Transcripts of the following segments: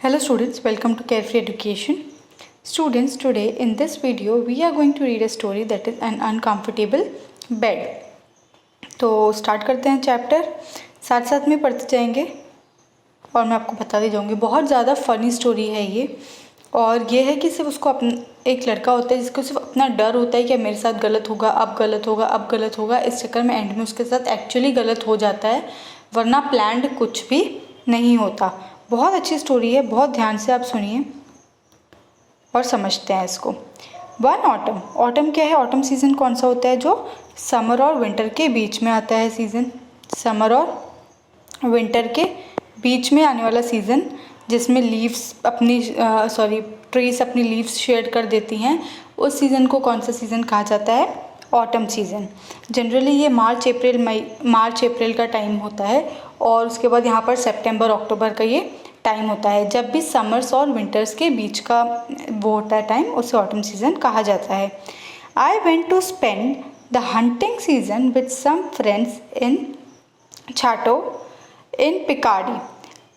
Hello students, welcome to Carefree Education. Students, today in this video we are going to read a story that is an uncomfortable bed. तो start करते हैं chapter, साथ साथ में पढ़ते जाएंगे और मैं आपको बताती जाऊंगी। बहुत ज़्यादा फ़नी स्टोरी है ये, और ये है कि सिर्फ उसको एक लड़का होता है जिसको सिर्फ अपना डर होता है कि मेरे साथ गलत होगा, अब गलत होगा, अब गलत होगा। इस चक्कर में एंड में उसके साथ एक्चुअली गलत हो जाता है, वरना प्लान्ड कुछ भी नहीं होता। बहुत अच्छी स्टोरी है, बहुत ध्यान से आप सुनिए और समझते हैं इसको। वन ऑटम, ऑटम क्या है? ऑटम सीज़न कौन सा होता है? जो समर और विंटर के बीच में आता है सीज़न। समर और विंटर के बीच में आने वाला सीज़न, जिसमें लीव्स ट्रीज अपनी लीव्स शेड कर देती हैं, उस सीज़न को कौन सा सीज़न कहा जाता है? Autumn season. जनरली ये मार्च अप्रैल का टाइम होता है, और उसके बाद यहाँ पर सितंबर अक्टूबर का ये टाइम होता है। जब भी समर्स और विंटर्स के बीच का वो होता है टाइम, उसे ऑटम सीज़न कहा जाता है। I went to spend the hunting season with some friends in chateau in Picardy.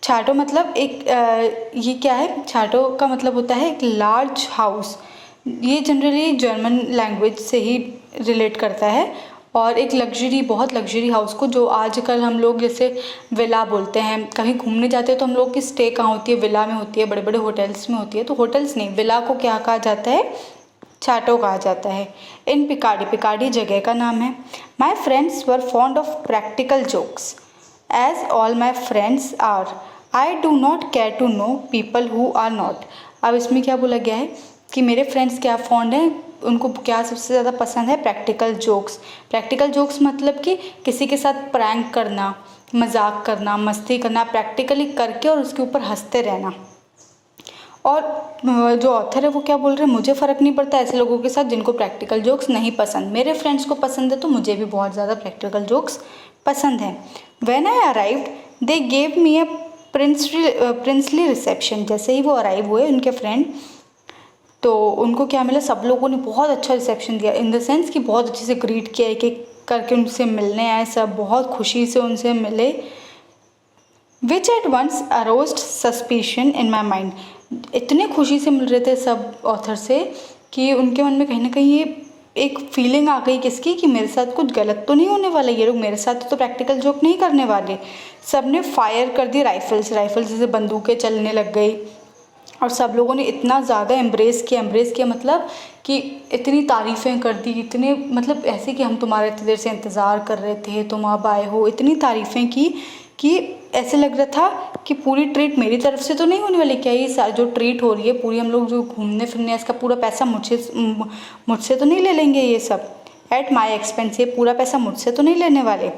Chateau मतलब ये क्या है? छाटो का मतलब होता है एक लार्ज हाउस। ये जनरली जर्मन लैंग्वेज से ही रिलेट करता है, और एक बहुत लग्जरी हाउस को, जो आजकल हम लोग जैसे विला बोलते हैं। कहीं घूमने जाते हैं तो हम लोग की स्टे कहाँ होती है? विला में होती है, बड़े बड़े होटल्स में होती है। तो होटल्स नहीं, विला को क्या कहा जाता है? छाटो कहा जाता है। इन पिकार्डी जगह का नाम है। My friends were fond of practical jokes as all my friends are. I do not care to know people who are not. अब इसमें क्या बोला गया है कि मेरे फ्रेंड्स क्या फॉन्ड हैं, उनको क्या सबसे ज़्यादा पसंद है? Practical jokes. प्रैक्टिकल जोक्स मतलब कि किसी के साथ प्रैंक करना, मजाक करना, मस्ती करना, प्रैक्टिकली करके और उसके ऊपर हंसते रहना। और जो ऑथर है वो क्या बोल रहे हैं? मुझे फ़र्क नहीं पड़ता ऐसे लोगों के साथ जिनको प्रैक्टिकल जोक्स नहीं पसंद। मेरे फ्रेंड्स को पसंद है तो मुझे भी बहुत ज़्यादा प्रैक्टिकल जोक्स पसंद हैं। When I arrived they gave me a princely reception. जैसे ही वो अराइव हुए उनके फ्रेंड, तो उनको क्या मिला? सब लोगों ने बहुत अच्छा रिसेप्शन दिया, इन द सेंस कि बहुत अच्छे से ग्रीट किया, एक एक करके उनसे मिलने आए, सब बहुत खुशी से उनसे मिले। Which at once aroused suspicion in my mind. इतने खुशी से मिल रहे थे सब ऑथर से कि उनके मन में कहीं ना कहीं ये एक फीलिंग आ गई, किसकी? कि मेरे साथ कुछ गलत तो नहीं होने वाला, ये लोग मेरे साथ तो प्रैक्टिकल जोक नहीं करने वाले। सब ने फायर कर दी राइफल्स जैसे बंदूकें चलने लग गई, और सब लोगों ने इतना ज़्यादा एम्ब्रेस किया मतलब कि इतनी तारीफ़ें कर दी, इतने मतलब ऐसे कि हम तुम्हारा इतनी देर से इंतज़ार कर रहे थे, तुम अब आए हो। इतनी तारीफ़ें की कि ऐसे लग रहा था कि पूरी ट्रीट मेरी तरफ से तो नहीं होने वाली। क्या ये जो ट्रीट हो रही है पूरी, हम लोग जो घूमने फिरने हैं, इसका पूरा पैसा मुझसे तो नहीं ले लेंगे ये सब? एट माई एक्सपेंस, ये पूरा पैसा मुझसे तो नहीं लेने वाले।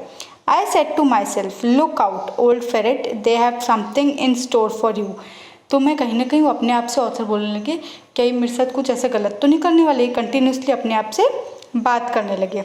I said to myself, look out old ferret, they have something in store for you. तो मैं कहीं ना कहीं वो अपने आप से ऑथर बोलने लगे, क्या ये मेरे साथ कुछ ऐसा गलत तो नहीं करने वाले? कंटिन्यूसली अपने आप से बात करने लगे।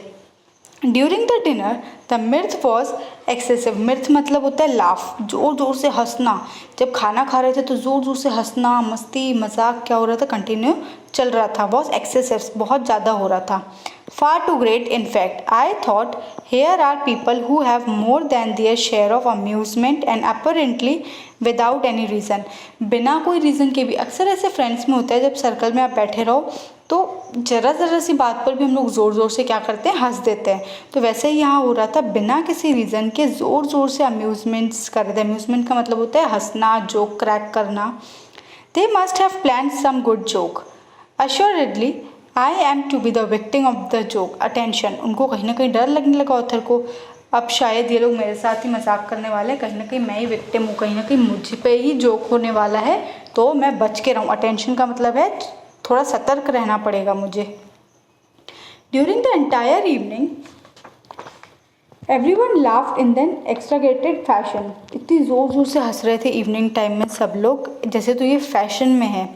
During the dinner the mirth was excessive. Mirth मतलब होता है लाफ, जोर जोर से हंसना। जब खाना खा रहे थे तो जोर जोर से हंसना, मस्ती मजाक क्या हो रहा था? कंटिन्यू चल रहा था। वॉज एक्सेसिव, बहुत ज़्यादा हो रहा था। Far too great, in fact. I thought, here are people who have more than their share of amusement and apparently without any reason. बिना कोई रीज़न के भी, अक्सर ऐसे फ्रेंड्स में होता है जब सर्कल में आप बैठे रहो तो ज़रा सी बात पर भी हम लोग ज़ोर ज़ोर से क्या करते हैं? हंस देते हैं। तो वैसे ही यहाँ हो रहा था, बिना किसी रीज़न के ज़ोर ज़ोर से अम्यूज़मेंट्स कर रहे थे। अम्यूज़मेंट का मतलब होता है हंसना, जोक क्रैक करना। They must have planned some good joke. Assuredly, I am to be the victim of the joke. Attention, उनको कहीं ना कहीं डर लगने लगा ऑथर को। अब शायद ये लोग मेरे साथ ही मजाक करने वाले हैं, कहीं ना कहीं मैं ही विक्टिम हूँ, कहीं ना कहीं मुझ पे ही जोक होने वाला है, तो मैं बच के रहूँ। अटेंशन का मतलब है थोड़ा सतर्क रहना पड़ेगा मुझे। During the entire evening everyone laughed in then exaggerated fashion. इतनी ज़ोर ज़ोर से हंस रहे थे इवनिंग टाइम में सब लोग, जैसे तो ये फैशन में है।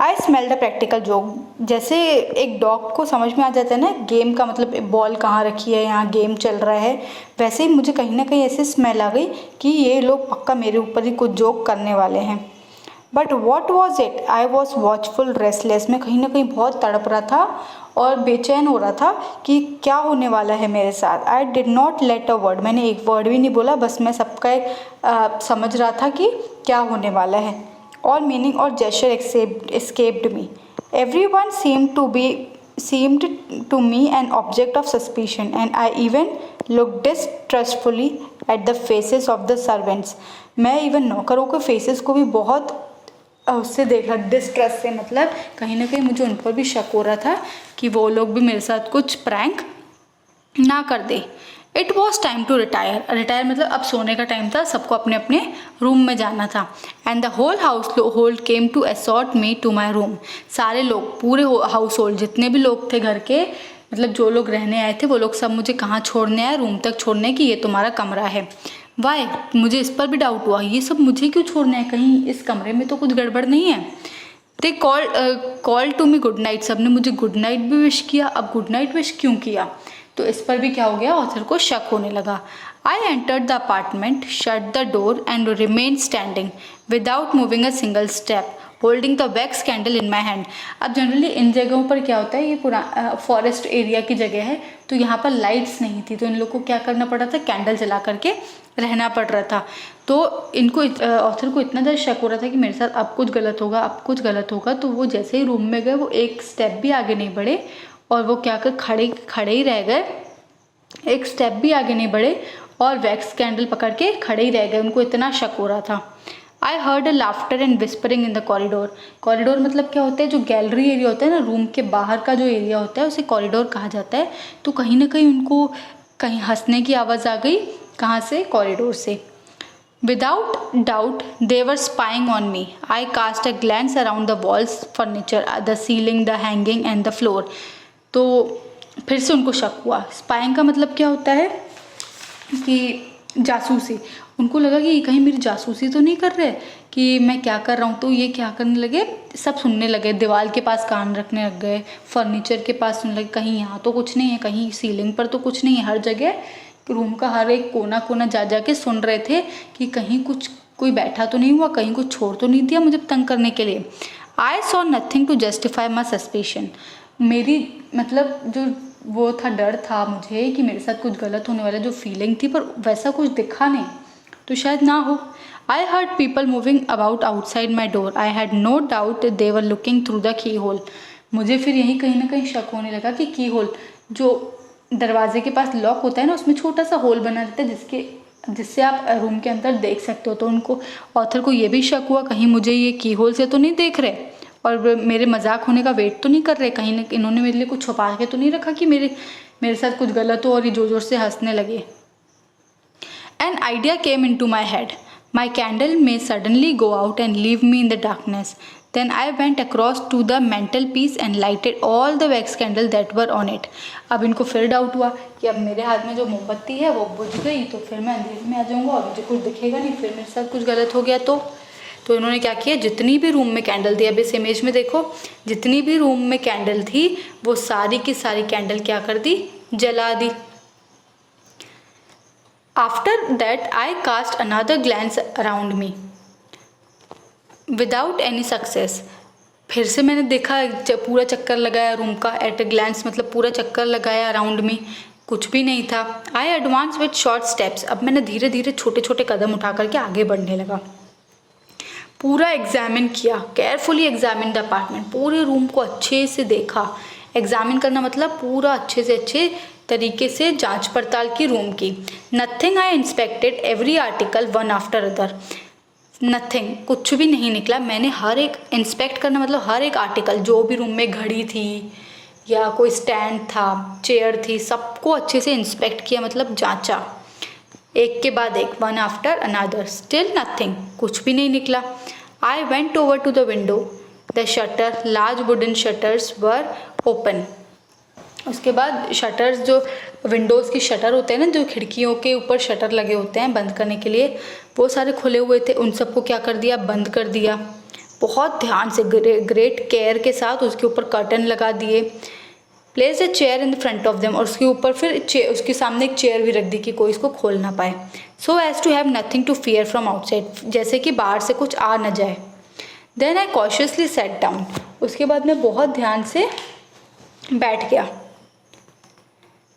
I smell the practical joke. जैसे एक डॉग को समझ में आ जाता है ना गेम का मतलब, बॉल कहाँ रखी है, यहाँ गेम चल रहा है, वैसे ही मुझे कहीं ना कहीं ऐसे स्मेल आ गई कि ये लोग पक्का मेरे ऊपर ही कुछ जोक करने वाले हैं। But what was it? I was watchful restless. मैं कहीं ना कहीं बहुत तड़प रहा था और बेचैन हो रहा था कि क्या होने वाला है मेरे साथ। आई did not let a word. मैंने एक वर्ड भी नहीं बोला, बस मैं सबका समझ रहा था कि क्या होने वाला है। All meaning or gesture escaped me. Everyone seemed to me an object of suspicion, and I even looked distrustfully at the faces of the servants. मैं इवन नौकरों के फेसेस को भी बहुत उससे देखा, डिस्ट्रस्ट से, मतलब कहीं ना कहीं मुझे उन पर भी शक हो रहा था कि वो लोग भी मेरे साथ कुछ प्रैंक ना कर दे। It was time to retire मतलब अब सोने का टाइम था, सबको अपने अपने रूम में जाना था। And the whole household came to escort me to my room. सारे लोग, पूरे हाउस होल्ड जितने भी लोग थे घर के, मतलब जो लोग रहने आए थे वो लोग सब मुझे कहाँ छोड़ने आए, रूम तक छोड़ने की, ये तुम्हारा कमरा है। वाई, मुझे इस पर भी डाउट हुआ, ये सब मुझे क्यों छोड़ना है, कहीं इस कमरे में तो कुछ गड़बड़ नहीं है। They call to me good night, सब ने मुझे गुड नाइट भी विश किया। अब गुड नाइट विश क्यों किया, तो इस पर भी क्या हो गया, ऑथर को शक होने लगा। I entered the apartment, shut the door and remain standing without moving a single step, holding the wax candle in my hand. अब जनरली इन जगहों पर क्या होता है, ये पूरा फॉरेस्ट एरिया की जगह है, तो यहाँ पर लाइट्स नहीं थी, तो इन लोगों को क्या करना पड़ा था, कैंडल जला करके रहना पड़ रहा था। तो इनको ऑथर को इतना ज़्यादा शक हो रहा था कि मेरे साथ अब कुछ गलत होगा, अब कुछ गलत होगा, तो वो जैसे ही रूम में गए वो एक स्टेप भी आगे नहीं बढ़े, और वो क्या कर खड़े ही रह गए, एक स्टेप भी आगे नहीं बढ़े और वैक्स कैंडल पकड़ के खड़े ही रह गए। उनको इतना शक हो रहा था। I heard a laughter and whispering in the corridor. Corridor मतलब क्या होता है, जो गैलरी एरिया होता है ना, रूम के बाहर का जो एरिया होता है उसे कॉरिडोर कहा जाता है। तो कहीं ना कहीं उनको कहीं हंसने की आवाज़ आ गई, कहाँ से, कॉरिडोर से। Without doubt, they were spying on me. I cast a glance around the walls, furniture, the ceiling, the hanging and the floor. तो फिर से उनको शक हुआ। स्पाइंग का मतलब क्या होता है कि जासूसी। उनको लगा कि कहीं मेरी जासूसी तो नहीं कर रहे कि मैं क्या कर रहा हूँ, तो ये क्या करने लगे, सब सुनने लगे, दीवार के पास कान रखने लग गए, फर्नीचर के पास सुनने लगे, कहीं यहाँ तो कुछ नहीं है, कहीं सीलिंग पर तो कुछ नहीं है, हर जगह रूम का हर एक कोना कोना जा के सुन रहे थे कि कहीं कोई बैठा तो नहीं हुआ, कहीं कुछ छोड़ तो नहीं दिया मुझे तंग करने के लिए। I saw nothing to justify my suspicion. मेरी मतलब जो वो था, डर था मुझे कि मेरे साथ कुछ गलत होने वाला, जो फीलिंग थी, पर वैसा कुछ दिखा नहीं, तो शायद ना हो। I heard people moving about outside my door. I had no doubt they were looking through the keyhole. मुझे फिर यही कहीं ना कहीं शक होने लगा कि की होल, जो दरवाजे के पास लॉक होता है ना, उसमें छोटा सा होल बना रहता है जिससे आप रूम के अंदर देख सकते हो। तो उनको, ऑथर को ये भी शक हुआ, कहीं मुझे ये की होल से तो नहीं देख रहे और मेरे मजाक होने का वेट तो नहीं कर रहे, कहीं ना इन्होंने मेरे लिए कुछ छुपा के तो नहीं रखा कि मेरे साथ कुछ गलत हो और ये जोर जोर से हंसने लगे। An idea came into my head, my candle may suddenly go out and leave me in the darkness. Then I went across to the mantelpiece and lighted all the wax candles that were on it. अब इनको फिर doubt हुआ कि अब मेरे हाथ में जो मोमबत्ती है वो बुझ गई तो फिर मैं अंधेरे में आ जाऊंगा और मुझे कुछ दिखेगा नहीं, फिर मेरे साथ कुछ गलत हो गया तो इन्होंने क्या किया, जितनी भी रूम में कैंडल थी, अब इस इमेज में देखो, जितनी भी रूम में कैंडल थी वो सारी की सारी कैंडल क्या कर दी, जला दी। After that I cast another glance around me without any success. फिर से मैंने देखा, पूरा चक्कर लगाया रूम का, एट अ ग्लैंस मतलब पूरा चक्कर लगाया अराउंड में, कुछ भी नहीं था। आई एडवांस विथ शॉर्ट स्टेप्स। अब मैंने धीरे धीरे छोटे छोटे कदम उठा करके आगे बढ़ने लगा। पूरा एग्जामिन किया, केयरफुली एग्जामिन द अपार्टमेंट। पूरे रूम को अच्छे से देखा। एग्जामिन करना मतलब पूरा अच्छे से अच्छे तरीके से जांच पड़ताल की रूम की। Nothing, I inspected every article one after other. Nothing, कुछ भी नहीं निकला। मैंने हर एक, इंस्पेक्ट करना मतलब हर एक आर्टिकल, जो भी रूम में घड़ी थी या कोई स्टैंड था, चेयर थी, सबको अच्छे से इंस्पेक्ट किया, मतलब जांचा एक के बाद एक, one after another. Still nothing, कुछ भी नहीं निकला। I went over to the window, the shutter, large wooden shutters were open. उसके बाद शटर्स, जो विंडोज़ की शटर होते हैं ना, जो खिड़कियों के ऊपर शटर लगे होते हैं बंद करने के लिए, वो सारे खुले हुए थे, उन सबको क्या कर दिया, बंद कर दिया। बहुत ध्यान से, ग्रेट केयर के साथ उसके ऊपर कर्टन लगा दिए। Place a chair in the front of them, और उसके ऊपर फिर उसके सामने एक चेयर भी रख दी कि कोई इसको खोल ना पाए। So as to have nothing to fear from outside, जैसे कि बाहर से कुछ आ न जाए। Then I cautiously set down, उसके बाद मैं बहुत ध्यान से बैठ गया।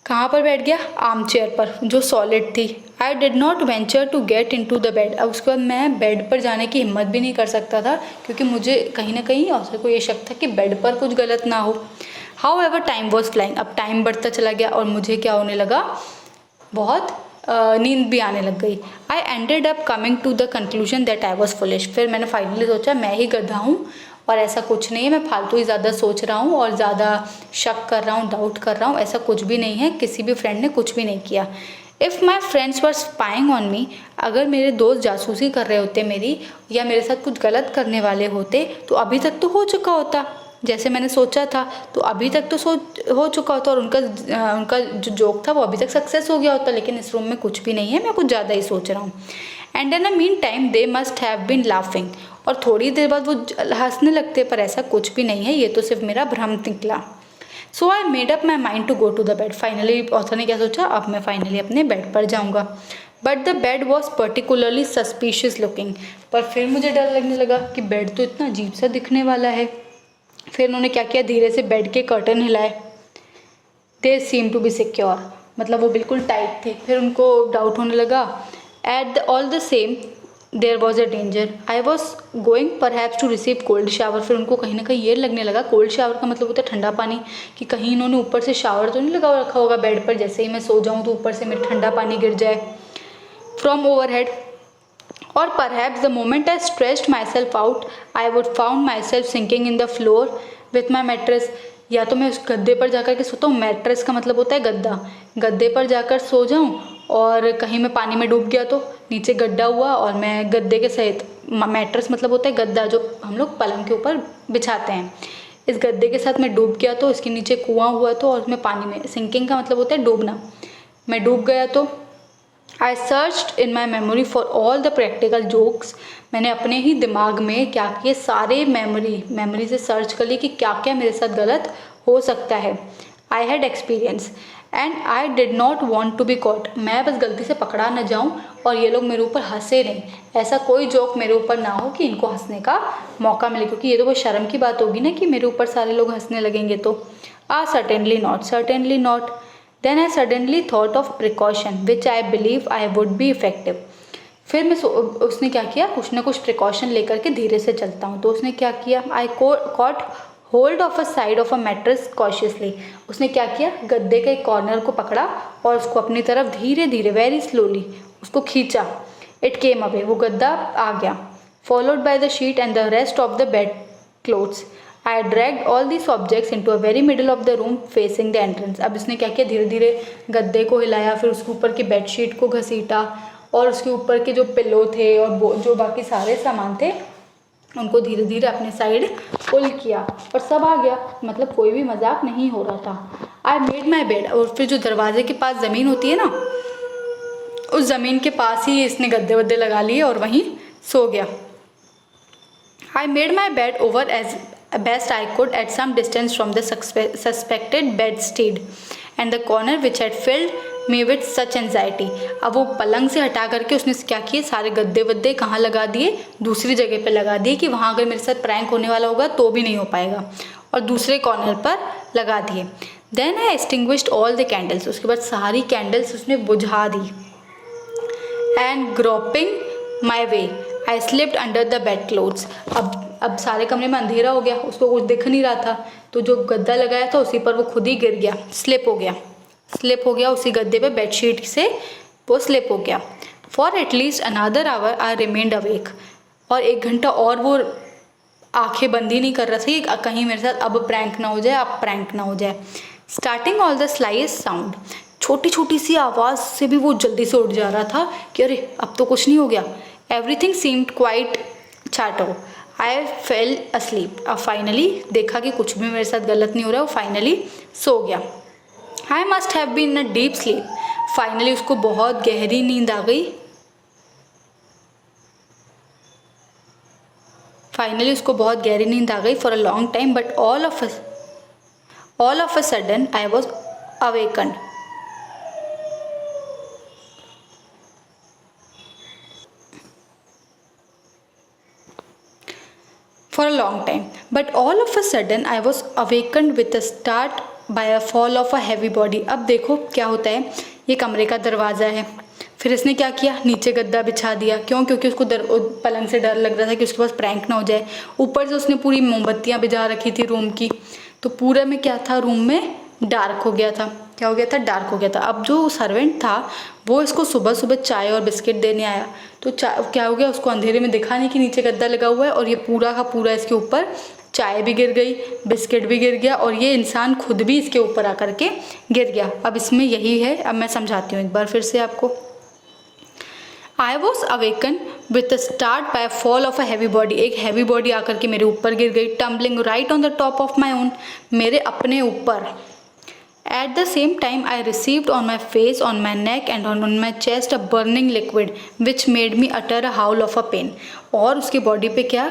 कहाँ पर बैठ गया? आर्म चेयर पर, जो सॉलिड थी। I did not venture to get into the bed. अब उसके बाद मैं बेड पर जाने की हिम्मत भी नहीं कर सकता था, क्योंकि मुझे कहीं ना कहीं औसर को ये शक था कि बेड पर कुछ गलत ना हो। How ever time was flying. अब टाइम बढ़ता चला गया और मुझे क्या होने लगा, बहुत नींद भी आने लग गई। I ended up coming to the conclusion that I was foolish. फिर मैंने फाइनली सोचा मैं ही गधा हूँ और ऐसा कुछ नहीं है, मैं फालतू ही ज़्यादा सोच रहा हूँ और ज़्यादा शक कर रहा हूँ, डाउट कर रहा हूँ, ऐसा कुछ भी नहीं है, किसी भी फ्रेंड ने कुछ भी नहीं किया। If my friends were spying on me, अगर मेरे दोस्त जासूसी कर रहे होते मेरी या मेरे साथ कुछ गलत करने वाले होते तो अभी तक तो हो चुका होता, जैसे मैंने सोचा था तो अभी तक तो हो चुका होता और उनका जो जोक था वो अभी तक सक्सेस हो गया होता। लेकिन इस रूम में कुछ भी नहीं है, मैं कुछ ज़्यादा ही सोच रहा हूँ। And in a meantime they must have been laughing, और थोड़ी देर बाद वो हंसने लगते, पर ऐसा कुछ भी नहीं है, ये तो सिर्फ मेरा भ्रम निकला। So I made up my mind to go to the bed. Finally author ने क्या सोचा, अब मैं फाइनली अपने बेड पर जाऊँगा। But the bed was particularly suspicious looking. पर फिर मुझे डर लगने लगा कि बेड तो इतना अजीब सा दिखने वाला है। फिर उन्होंने क्या किया, धीरे से बेड के कर्टन हिलाए। दे सीम टू बी सिक्योर, मतलब वो बिल्कुल टाइट थे। फिर उनको डाउट होने लगा। At all the same there was a danger, I was going perhaps to receive cold shower. फिर उनको कहीं ना कहीं ये लगने लगा, कोल्ड शावर का मतलब होता है ठंडा पानी, कि कहीं इन्होंने ऊपर से शावर तो नहीं लगा रखा होगा बेड पर, जैसे ही मैं सो जाऊँ तो ऊपर से मेरे ठंडा पानी गिर जाए from overhead. Or perhaps the moment I stretched myself out, I would found myself sinking in the floor with my mattress. या तो मैं उस गद्दे पर जाकर के सोता हूँ, मैट्रेस का मतलब होता है गद्दा, गद्दे पर जाकर सो जाऊँ और कहीं मैं पानी में डूब गया तो नीचे गड्ढा हुआ और मैं गद्दे के सहित, मैट्रेस मतलब होता है गद्दा जो हम लोग पलंग के ऊपर बिछाते हैं, इस गद्दे के साथ मैं डूब गया तो, इसके नीचे कुआं हुआ तो, और उसमें पानी में, सिंकिंग का मतलब होता है डूबना, मैं डूब गया तो। I searched in my memory for all the practical jokes. मैंने अपने ही दिमाग में क्या किए, सारे मेमोरी से सर्च कर ली कि क्या क्या मेरे साथ गलत हो सकता है। I had experience and I did not want to be caught. मैं बस गलती से पकड़ा न जाऊँ और ये लोग मेरे ऊपर हंसे नहीं, ऐसा कोई जोक मेरे ऊपर ना हो कि इनको हंसने का मौका मिले, क्योंकि ये तो कोई शर्म की बात होगी ना कि मेरे ऊपर सारे लोग हंसने लगेंगे तो। Certainly not, certainly not. Then I suddenly thought of precaution which I believe I would be effective. फिर मैं उसने क्या किया, कुछ ना कुछ प्रिकॉशन लेकर के धीरे से चलता हूँ, तो उसने क्या किया, I caught hold of a side of a mattress cautiously. उसने क्या किया, गद्दे के एक कॉर्नर को पकड़ा और उसको अपनी तरफ धीरे धीरे वेरी स्लोली उसको खींचा। इट केम अवे, वो गद्दा आ गया। Followed by the sheet and the rest of the bed clothes. I dragged all this objects into a very middle of the room facing the entrance. अब इसने क्या किया, धीरे धीरे गद्दे को हिलाया, फिर उसके ऊपर की बेडशीट को घसीटा और उसके ऊपर के जो पिलो थे और जो बाकी सारे सामान थे उनको धीरे धीरे अपने साइड पुल किया और सब आ गया, मतलब कोई भी मजाक नहीं हो रहा था। आई मेड माई बेड, और फिर जो दरवाजे के पास ज़मीन होती है ना, उस ज़मीन के पास ही इसने गद्दे वद्दे लगा लिए और वहीं सो गया। I made my bed over as best I could at some distance from the suspected bedstead and the corner which had filled me with such anxiety. अब वो पलंग से हटा करके उसने क्या किए, सारे गद्दे वद्दे कहाँ लगा दिए, दूसरी जगह पे लगा दिए कि वहाँ अगर मेरे साथ प्रैंक होने वाला होगा तो भी नहीं हो पाएगा, और दूसरे कॉर्नर पर लगा दिए। Then I extinguished all the candles, उसके बाद सारी कैंडल्स उसने बुझा दी। And groping my way I slipped under the bed clothes. अब सारे कमरे में अंधेरा हो गया, उसको कुछ दिख नहीं रहा था, तो जो गद्दा लगाया था उसी पर वो खुद ही गिर गया, स्लिप हो गया उसी गद्दे पे, बेडशीट से वो स्लिप हो गया। For at least another our I remained awake, और 1 घंटा और वो आंखें बंद ही नहीं कर रहा था कि कहीं मेरे साथ अब प्रैंक ना हो जाए, अब प्रैंक ना हो जाए। स्टार्टिंग ऑल द स्लाइस्ट साउंड, छोटी छोटी सी आवाज़ से भी वो जल्दी से उठ जा रहा था कि अरे अब तो कुछ नहीं हो गया। Everything seemed quite chateau. I fell asleep, अब फाइनली देखा कि कुछ भी मेरे साथ गलत नहीं हो रहा है, वो फाइनली सो गया। I must have been in a deep sleep, finally उसको बहुत गहरी नींद आ गई, for a long time, but all of a sudden I was awakened. For a long time, but all of a sudden I was awakened with a start by a fall of a heavy body. अब देखो क्या होता है, ये कमरे का दरवाज़ा है, फिर इसने क्या किया, नीचे गद्दा बिछा दिया। क्यों? क्योंकि उसको पलंग से डर लग रहा था कि उसके पास प्रैंक ना हो जाए। ऊपर से उसने पूरी मोमबत्तियाँ बिजा रखी थी रूम की, तो पूरे में क्या था, रूम में डार्क हो गया था। क्या हो गया था? डार्क हो गया था। अब जो सर्वेंट था वो इसको सुबह सुबह चाय और बिस्किट देने आया, तो क्या हो गया, उसको अंधेरे में दिखा नहीं कि नीचे गद्दा लगा हुआ है, और ये पूरा का पूरा इसके ऊपर चाय भी गिर गई, बिस्किट भी गिर गया, और ये इंसान खुद भी इसके ऊपर आकर के गिर गया। अब इसमें यही है, अब मैं समझाती हूँ एक बार फिर से आपको। I was awakened with a start by a fall of a heavy body। एक हैवी बॉडी आकर के मेरे ऊपर गिर गई, tumbling right on the top of my own, मेरे अपने ऊपर। At the same time I received on my face, on my neck and on my chest a burning liquid which made me utter a howl of a pain। और उसके body पे क्या,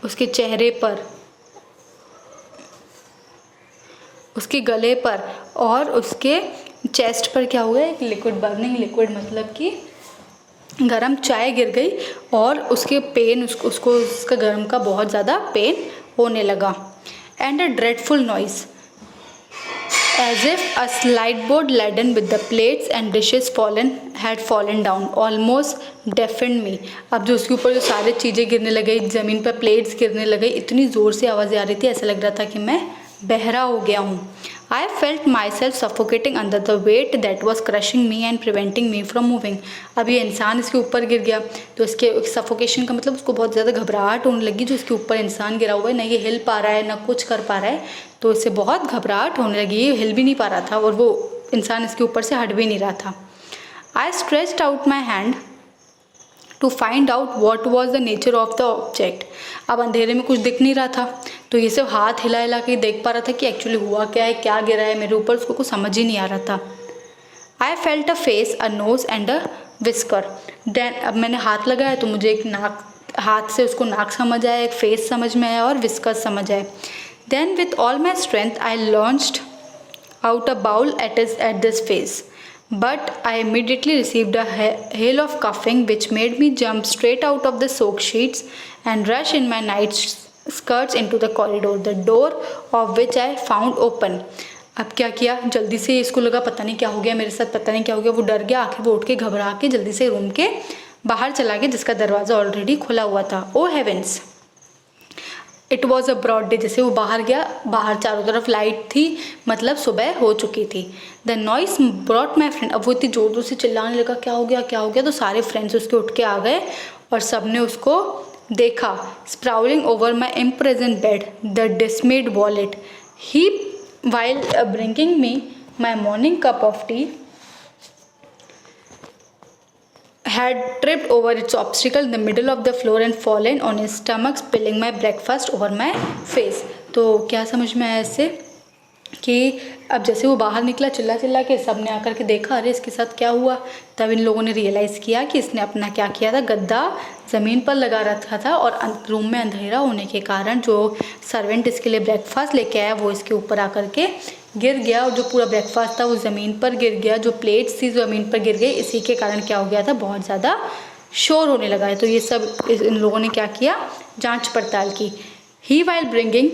उसके चेहरे पर, उसके गले पर और उसके चेस्ट पर क्या हुआ, एक लिक्विड, बर्निंग लिक्विड मतलब कि गरम चाय गिर गई, और उसके पेन, उसको उसका गरम का बहुत ज़्यादा पेन होने लगा। And a dreadful noise as if a sideboard laden with the plates and dishes had fallen down almost deafened me. अब जो उसके ऊपर जो सारी चीज़ें गिरने लगी, ज़मीन पर प्लेट्स गिरने लगे, इतनी ज़ोर से आवाज़ें आ रही थी, ऐसा लग रहा था कि मैं बहरा हो गया हूँ। I felt myself suffocating under the weight that was crushing me and preventing me from moving। अब ये इंसान इसके ऊपर गिर गया, तो इसके सफोकेशन का मतलब उसको बहुत ज़्यादा घबराहट होने लगी, जो इसके ऊपर इंसान गिरा हुआ है, ना ये हिल पा रहा है ना कुछ कर पा रहा है, तो इससे बहुत घबराहट होने लगी। ये हिल भी नहीं पा रहा था और वो इंसान इसके ऊपर से हट भी नहीं रहा था। I stretched out my hand to find out what was the nature of the object। अब अंधेरे में कुछ दिख नहीं रहा था, तो ये सब हाथ हिला हिला के देख पा रहा था कि एक्चुअली हुआ क्या है, क्या गिरा है मेरे ऊपर, उसको कुछ समझ ही नहीं आ रहा था। I felt a face, a nose and a whisker। Then अब मैंने हाथ लगाया तो मुझे एक नाक, हाथ से उसको नाक समझ आया, एक फेस समझ में आया और विस्कस समझ आया। Then with all my strength I launched out a bowl at this face, but I immediately received a hail of coughing which made me jump straight out of the soak sheets and rush in my night skirts into the corridor, the door of which I found open। अब क्या किया, जल्दी से इसको लगा पता नहीं क्या हो गया मेरे साथ, पता नहीं क्या हो गया, वो डर गया, आखिर वो उठ के घबरा के जल्दी से रूम के बाहर चला गया जिसका दरवाज़ा ऑलरेडी खुला हुआ था। Oh heavens, it was a broad day. जैसे वो बाहर गया, बाहर चारों तरफ लाइट थी, मतलब सुबह हो चुकी थी। The noise brought my friend. अब वो इतनी जोर जोर से चिल्लाने लगा, क्या हो गया क्या हो गया, तो सारे फ्रेंड्स उसके उठ के आ गए और सब ने उसको देखा। Sprawling over my impregnant bed the dismayed valet he while bringing me my morning cup of tea had tripped over its obstacle in the middle of the floor and fallen on his stomach, spilling my breakfast over my face। तो क्या समझ में आया इससे कि अब जैसे वो बाहर निकला चिल्ला चिल्ला के, सब ने आकर के देखा अरे इसके साथ क्या हुआ, तब इन लोगों ने रियलाइज़ किया कि इसने अपना क्या किया था, गद्दा ज़मीन पर लगा रखा था और रूम में अंधेरा होने के कारण जो सर्वेंट इसके लिए ब्रेकफास्ट लेके आया वो इसके ऊपर आकर के गिर गया, और जो पूरा ब्रेकफास्ट था वो ज़मीन पर गिर गया, जो प्लेट्स थी ज़मीन पर गिर गई। इसी के कारण क्या हो गया था, बहुत ज़्यादा शोर होने लगा है। तो ये सब इन लोगों ने क्या किया, जांच पड़ताल की। He while bringing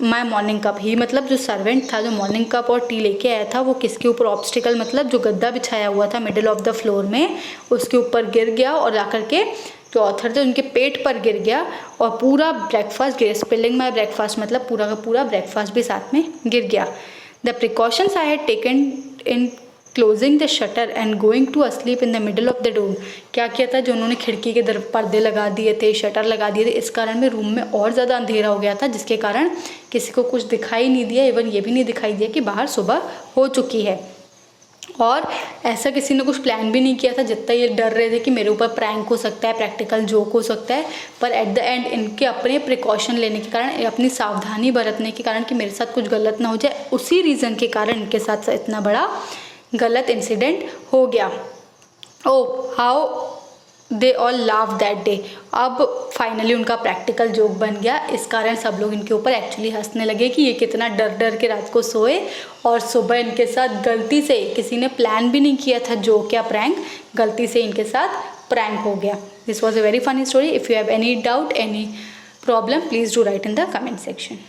my morning cup, he मतलब जो सर्वेंट था जो मॉर्निंग कप और टी लेके आया था, वो किसके ऊपर, ऑब्स्टिकल मतलब जो गद्दा बिछाया हुआ था मिडिल ऑफ द फ्लोर में, उसके ऊपर गिर गया और आकर के जो ऑथर थे उनके पेट पर गिर गया और पूरा ब्रेकफास्ट गिर, स्पिलिंग माई ब्रेकफास्ट मतलब पूरा का पूरा ब्रेकफास्ट भी साथ में गिर गया। The precautions I had taken in closing the shutter and going to asleep in the middle of the room. क्या किया था, जो उन्होंने खिड़की के पर्दे लगा दिए थे, शटर लगा दिए थे, इस कारण में रूम में और ज़्यादा अंधेरा हो गया था, जिसके कारण किसी को कुछ दिखाई नहीं दिया, इवन ये भी नहीं दिखाई दिया कि बाहर सुबह हो चुकी है। और ऐसा किसी ने कुछ प्लान भी नहीं किया था, जितना ये डर रहे थे कि मेरे ऊपर प्रैंक हो सकता है, प्रैक्टिकल जोक हो सकता है, पर एट द एंड इनके अपने प्रिकॉशन लेने के कारण, अपनी सावधानी बरतने के कारण कि मेरे साथ कुछ गलत ना हो जाए, उसी रीज़न के कारण इनके साथ इतना बड़ा गलत इंसिडेंट हो गया। ओ हाउ दे ऑल लाव दैट डे। अब फाइनली उनका प्रैक्टिकल जोक बन गया, इस कारण सब लोग इनके ऊपर एक्चुअली हंसने लगे कि ये कितना डर डर के रात को सोए और सुबह इनके साथ गलती से, किसी ने प्लान भी नहीं किया था जोक या प्रैंक, गलती से इनके साथ प्रैंक हो गया। This was a very funny story. If you have any doubt, any problem, please do right in the comment section.